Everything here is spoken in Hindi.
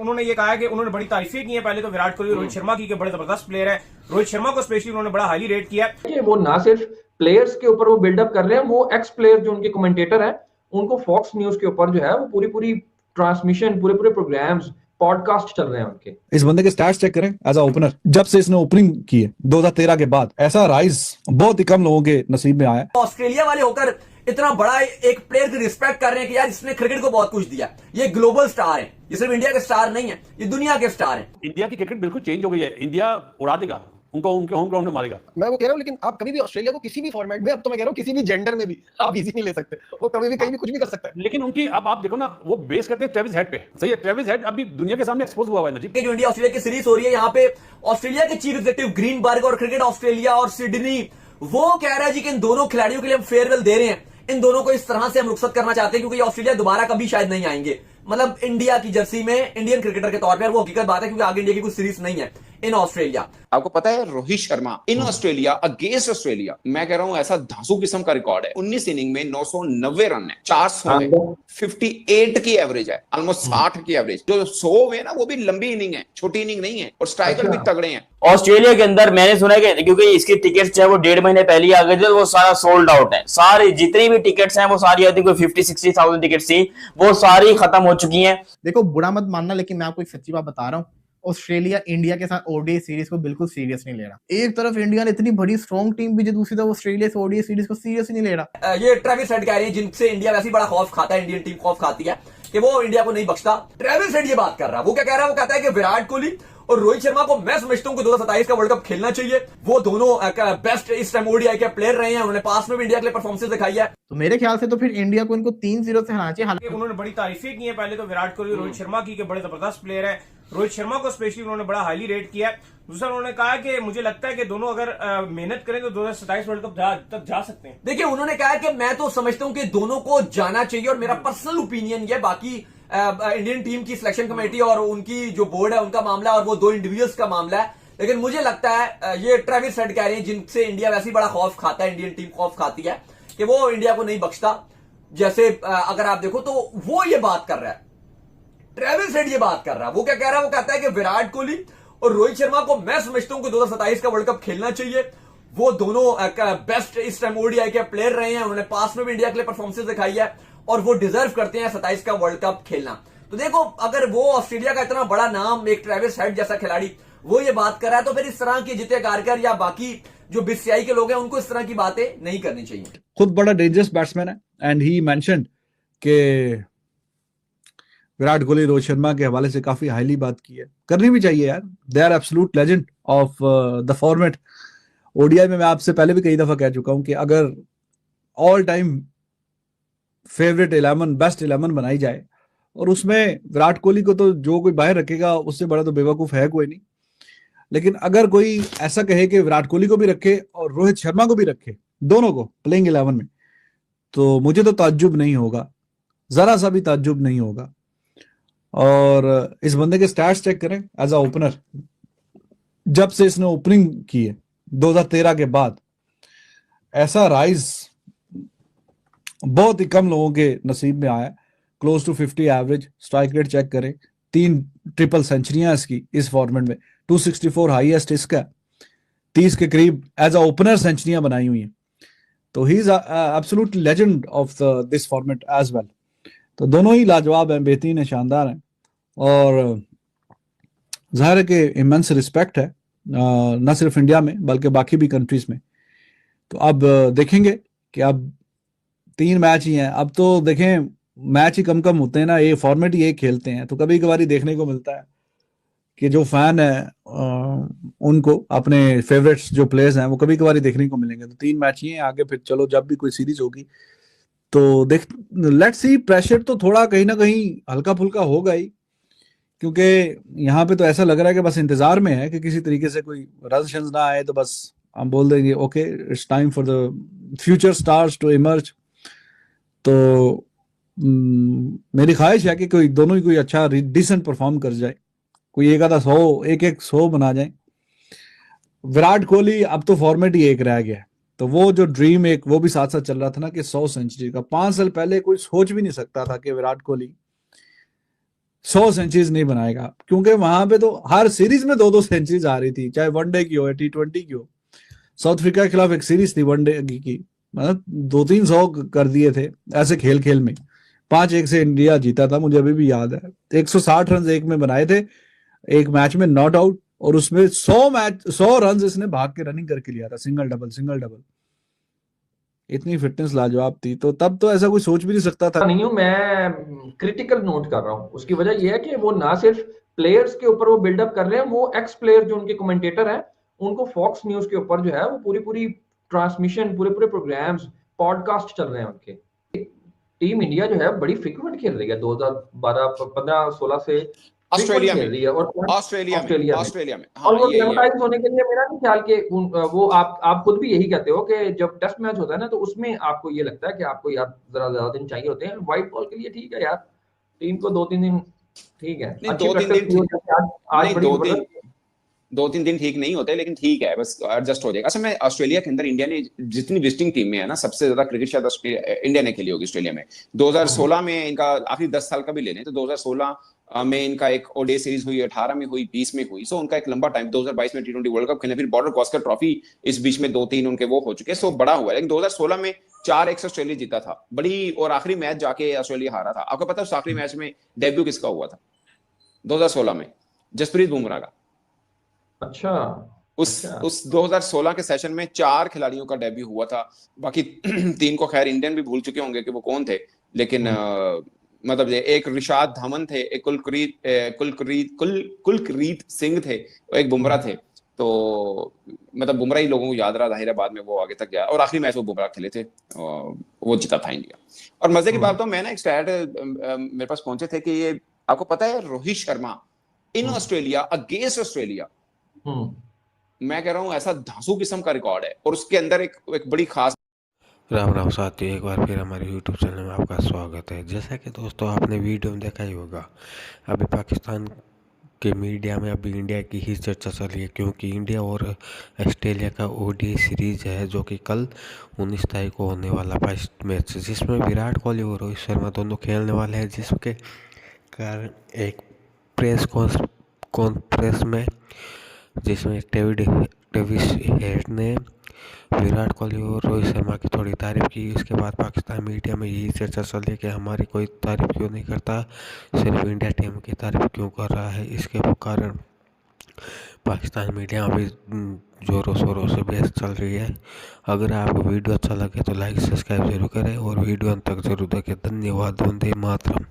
उन्होंने ये कहा है कि उन्होंने बड़ी तारीफें की हैं पहले तो विराट कोहली और रोहित शर्मा की, कि बड़े जबरदस्त प्लेयर है। रोहित शर्मा को स्पेशली उन्होंने बड़ा हाईली रेट किया है। वो ना सिर्फ प्लेयर्स के ऊपर वो बिल्डअप कर रहे हैं, वो एक्स प्लेयर जो उनके कमेंटेटर हैं उनको फॉक्स न्यूज के ऊपर जो है वो पूरी ट्रांसमिशन, पूरे प्रोग्राम्स, पॉडकास्ट चल रहे हैं उनके। इस बंदे के स्टैट्स चेक करें एज अ ओपनर, जब से इसने ओपनिंग की है 2013 के बाद, ऐसा राइज बहुत ही कम लोगों के नसीब में आया है। ऑस्ट्रेलिया वाले होकर इतना बड़ा एक प्लेयर की रिस्पेक्ट कर रहे हैं कि यार इसने क्रिकेट को बहुत कुछ दिया, ये ग्लोबल स्टार है, ये सिर्फ इंडिया के स्टार नहीं है, ये दुनिया के स्टार है। इंडिया की क्रिकेट बिल्कुल चेंज हो गई है, इंडिया उड़ा देगा उनको, उनके होम ग्राउंड में मारेगा। मैं वो कह रहा हूँ, लेकिन आप कभी भी ऑस्ट्रेलिया को किसी भी फॉर्मेट में, अब तो मैं कह रहा हूँ किसी भी जेंडर में भी आप इजी नहीं ले सकते, वो कभी भी कहीं भी कुछ भी कर सकता है। लेकिन उनकी अब आप देखो ना, वो बेस करते हैं ट्रेविस हेड पे। सही है, ट्रेविस हेड अभी दुनिया के सामने एक्सपोज हुआ है ना जी। जो इंडिया ऑस्ट्रेलिया की सीरीज हो रही है, यहाँ पे ऑस्ट्रेलिया के चीफ एग्जीक्यूटिव ग्रीनबर्ग और क्रिकेट ऑस्ट्रेलिया और सिडनी, वो कह रहा है जी कि इन दोनों खिलाड़ियों के लिए हम फेयरवेल दे रहे हैं, इन दोनों को इस तरह से हम रुखसत करना चाहते हैं क्योंकि ऑस्ट्रेलिया दोबारा कभी शायद नहीं आएंगे, मतलब इंडिया की जर्सी में इंडियन क्रिकेटर के तौर पर। वो हकीकत बात है क्योंकि आगे इंडिया की कोई सीरीज नहीं है इन ऑस्ट्रेलिया। आपको पता है Rohit Sharma in Australia against Australia, मैं कह रहा हूं ऐसा धांसू किस्म का रिकॉर्ड है। 19 इनिंग में 990 रन है, 400 है, 58 की एवरेज है, ऑलमोस्ट 60 की एवरेज। जो 100 है ना वो भी लंबी इनिंग है, छोटी इनिंग नहीं है, और स्ट्राइकर भी तगड़े हैं। ऑस्ट्रेलिया के अंदर मैंने सुना है कि क्योंकि इसकी टिकट्स जो है वो 1.5 महीने पहले ही आ गए थे, वो सारा सोल्ड आउट है। सारी जितनी भी टिकट्स हैं वो सारी, आई थिंक कोई 50-60,000 टिकट्स थी, वो सारी खत्म हो चुकी हैं। देखो बुरा मत मानना, लेकिन मैं आपको एक सच्ची बात बता रहा हूँ, ऑस्ट्रेलिया इंडिया के साथ ओडीआई सीरीज को बिल्कुल सीरियस नहीं ले रहा। एक तरफ इंडिया ने इतनी बड़ी स्ट्रॉन्ग टीम भी, जो दूसरी तरफ ऑस्ट्रेलिया से ओडीआई सीरीज को सीरियस नहीं ले रहा। ये ट्रेविस हेड कह रहे हैं, जिनसे इंडिया वैसे ही बड़ा खौफ खाता है, इंडियन टीम खौफ खाती है कि वो इंडिया को नहीं बख्शता। ट्रेविस हेड ये बात कर रहा है, वो क्या कह रहा है, वो कहता है कि विराट कोहली और रोहित शर्मा को मैं समझता हूं कि 2027 का वर्ल्ड कप खेलना चाहिए। वो दोनों बेस्ट इस टाइम ओडीआई के प्लेयर रहे हैं, उन्होंने पास में भी इंडिया के लिए परफॉर्मेंस दिखाई है। तो मेरे ख्याल से तो फिर इंडिया को इनको 3-0 से हराना चाहिए। हालांकि उन्होंने बड़ी तारीफें की हैं पहले तो विराट कोहली और रोहित शर्मा की, कि बड़े जबरदस्त प्लेयर है। रोहित शर्मा को स्पेशली उन्होंने बड़ा हाईली रेट किया है। दूसरा उन्होंने कहा कि मुझे लगता है कि दोनों अगर मेहनत करें तो 2027 वर्ल्ड कप तक जा सकते हैं। देखिए उन्होंने कहा कि मैं तो समझता हूं कि दोनों को जाना चाहिए, और मेरा पर्सनल ओपिनियन ये, बाकी इंडियन टीम की सिलेक्शन कमेटी और उनकी जो बोर्ड है उनका मामला, और वो दो इंडिविजुअल्स का मामला है। लेकिन मुझे लगता है ये ट्रेविस हेड कह रहे हैं, जिनसे इंडिया वैसे ही बड़ा खौफ खाता है, इंडियन टीम खौफ खाती है, कि वो इंडिया को नहीं बख्शता। जैसे अगर आप देखो तो वो ये बात कर रहा है, ट्रेविस हेड ये बात कर रहा है। वो क्या कह रहा है, वो कहता है कि विराट कोहली और रोहित शर्मा को मैं समझता हूं कि 2027 का वर्ल्ड कप खेलना चाहिए। वो दोनों बेस्ट इस टाइम ओडीआई के प्लेयर रहे हैं, उन्होंने पास में भी इंडिया के लिए परफॉर्मेंस दिखाई है, और वो डिजर्व करते हैं 27 का वर्ल्ड कप खेलना। तो देखो अगर वो ऑस्ट्रेलिया का इतना बड़ा नाम, एक ट्रेविस हेड जैसा खिलाड़ी, वो ये बात कर रहा है, तो फिर इस तरह के जिते कारकर या बाकी जो बीसीसीआई के लोग हैं उनको इस तरह की बातें नहीं करनी चाहिए। खुद बड़ा डेंजरस बैट्समैन है, एंड ही मेंशन्ड कि विराट कोहली रोहित शर्मा के हवाले से काफी हाईली बात की है। करनी भी चाहिए यार, they are absolute legend of the format. ODI में मैं आपसे पहले भी कई दफा कह चुका हूं कि अगर ऑल टाइम फेवरेट 11, बेस्ट 11 बनाई जाए, और उसमें विराट कोहली को तो जो कोई बाहर रखेगा उससे बड़ा तो बेवकूफ है कोई नहीं। लेकिन अगर कोई ऐसा कहे कि विराट कोहली को भी रखे और रोहित शर्मा को भी रखे, दोनों को प्लेइंग 11 में, तो मुझे तो ताज्जुब नहीं होगा, जरा सा भी ताज्जुब नहीं होगा। और इस बंदे के स्टैट्स चेक करें एज अ ओपनर, जब से इसने ओपनिंग की है 2013 के बाद, ऐसा राइज बहुत ही कम लोगों के नसीब में आया। Close to 50 average, strike rate check करें, 3 ट्रिपल सेंचुरियां इसकी इस फॉर्मेट में, 264 हाईएस्ट इसका, 30 के करीब एज अ ओपनर सेंचुरियां बनाई हुई हैं। तो he is absolute legend of this format as well. तो दोनों ही लाजवाब हैं, बेहतरीन है, शानदार हैं, और जाहिर है कि इमेंस रिस्पेक्ट है न सिर्फ इंडिया में बल्कि बाकी भी कंट्रीज में। तो अब देखेंगे कि अब 3 मैच ही हैं, अब तो देखें मैच ही कम होते हैं ना, ये फॉर्मेट ही एक खेलते हैं, तो कभी कभार ही देखने को मिलता है कि जो फैन है उनको अपने फेवरेट्स जो प्लेयर्स हैं वो कभी कभार ही देखने को मिलेंगे। तो 3 मैच ही हैं, आगे फिर चलो जब भी कोई सीरीज होगी तो लेट्स सी। प्रेशर तो थोड़ा कहीं ना कहीं हल्का फुल्का होगा ही, क्योंकि यहाँ पे तो ऐसा लग रहा है कि बस इंतजार में है कि किसी तरीके से कोई रन ना आए तो बस हम बोल देंगे okay it's time for the future stars to emerge. तो मेरी ख्वाहिश है कि कोई दोनों ही कोई अच्छा डिसेंट परफॉर्म कर जाए, कोई एक 100 बना जाए। विराट कोहली अब तो फॉर्मेट ही एक रह गया, तो वो जो ड्रीम एक वो भी साथ साथ चल रहा था ना कि 100 सेंचुरी का। 5 साल पहले कोई सोच भी नहीं सकता था कि विराट कोहली 100 सेंचुरीज नहीं बनाएगा, क्योंकि वहां पे तो हर सीरीज में 2-2 सेंचुरीज आ रही थी, चाहे वनडे की हो या T20 की हो। साउथ अफ्रीका के खिलाफ एक सीरीज थी वनडे की, मतलब 200-300 कर दिए थे ऐसे खेल खेल में। 5-1 से इंडिया जीता था, मुझे अभी भी याद है। 160 रन एक में बनाए थे एक मैच में, नॉट आउट, और उसमें 100 रन इसने भाग के रनिंग करके लिया था, सिंगल डबल। इतनी फिटनेस लाजवाब थी, तो तब तो ऐसा कोई सोच भी नहीं सकता था। नहीं हूं मैं, क्रिटिकल नोट कर रहा हूं। उसकी वजह यह है कि वो ना सिर्फ प्लेयर्स के ऊपर वो बिल्डअप कर रहे हैं, वो एक्स प्लेयर जो उनके कमेंटेटर हैं उनको फॉक्स न्यूज के ऊपर जो है वो पूरी ट्रांसमिशन, पूरे प्रोग्राम्स, पॉडकास्ट चल रहे हैं उनके। टीम इंडिया जो है बड़ी फ्रीक्वेंट खेल रही है 2012, 15, 16 से ऑस्ट्रेलिया खेल रही है, और ऑस्ट्रेलिया में और वो हाँ, ये एक्लेमेटाइज होने के लिए मेरा नहीं ख्याल कि वो आप खुद भी यही कहते हो कि जब टेस्ट मैच होता है ना तो उसमें आपको ये लगता है कि आपको यार जरा ज्यादा दिन चाहिए होते हैं। व्हाइट बॉल के लिए ठीक है यार, टीम को 2-3 दिन ठीक है, नहीं, अच्छी 2-3 practice दिन की हो जाती है। आज नहीं, बड़ी 2-3 दिन ठीक नहीं होते, लेकिन ठीक है, बस एडजस्ट हो जाएगा। असल में ऑस्ट्रेलिया के अंदर इंडिया ने जितनी विजिटिंग टीम में है ना, सबसे ज्यादा क्रिकेट शायद इंडिया ने खेली होगी ऑस्ट्रेलिया में। 2016 में इनका आखिरी 10 साल का भी ले लें तो 2016 में इनका एक ओडीआई सीरीज हुई, 18 में हुई, 20 में हुई। सो उनका एक लंबा टाइम, 2022 में T20 वर्ल्ड कप खेले, फिर बॉर्डर गवास्कर ट्रॉफी इस बीच में 2-3 उनके वो हो चुके, सो बड़ा हुआ है। लेकिन 2016 में 4-1 से ऑस्ट्रेलिया जीता था बड़ी, और आखिरी मैच जाके ऑस्ट्रेलिया हारा था। आपको पता है उस आखिरी मैच में डेब्यू किसका हुआ था 2016 में? जसप्रीत बुमराह का। अच्छा, उस 2016 के सेशन में 4 खिलाड़ियों का डेब्यू हुआ था। बाकी 3 को खैर इंडियन भी भूल चुके होंगे कि वो कौन थे, लेकिन मतलब एक रिशाद धामन थे, एक कुलकरीत सिंह थे, एक बुमराह थे। तो मतलब बुमराह ही लोगों को याद रहा, जाहिर है बाद में वो आगे तक गया, और आखिरी मैच वो बुमराह खेले थे, वो जीता था इंडिया। और मजे की बात तो मैं ना एक स्टैट मेरे पास पहुंचे थे कि ये आपको पता है Rohit Sharma in Australia against Australia, मैं कह रहा हूं ऐसा धांसू किस्म का रिकॉर्ड है, और उसके अंदर एक बड़ी खास। राम राम साथियों, एक बार फिर हमारे YouTube चैनल में आपका स्वागत है। जैसा कि दोस्तों आपने वीडियो में देखा ही होगा, अभी पाकिस्तान के मीडिया में अभी इंडिया की ही चर्चा चल रही है, क्योंकि इंडिया और ऑस्ट्रेलिया का ओडीआई सीरीज है जो कि कल 19 तारीख को होने वाला फर्स्ट मैच, जिसमें विराट कोहली और रोहित शर्मा दोनों खेलने वाले हैं। जिसके कारण एक प्रेस कॉन्फ्रेंस में जिसमें डेविस हेड ने विराट कोहली और रोहित शर्मा की थोड़ी तारीफ की। इसके बाद पाकिस्तान मीडिया में यही चर्चा चल रही है कि हमारी कोई तारीफ क्यों नहीं करता, सिर्फ इंडिया टीम की तारीफ क्यों कर रहा है। इसके कारण पाकिस्तान मीडिया में भी जोरों शोरों से बहस चल रही है। अगर आपको वीडियो अच्छा लगे तो लाइक सब्सक्राइब जरूर करें और वीडियो अंत तक जरूर देखें। धन्यवाद। वंदे मातरम।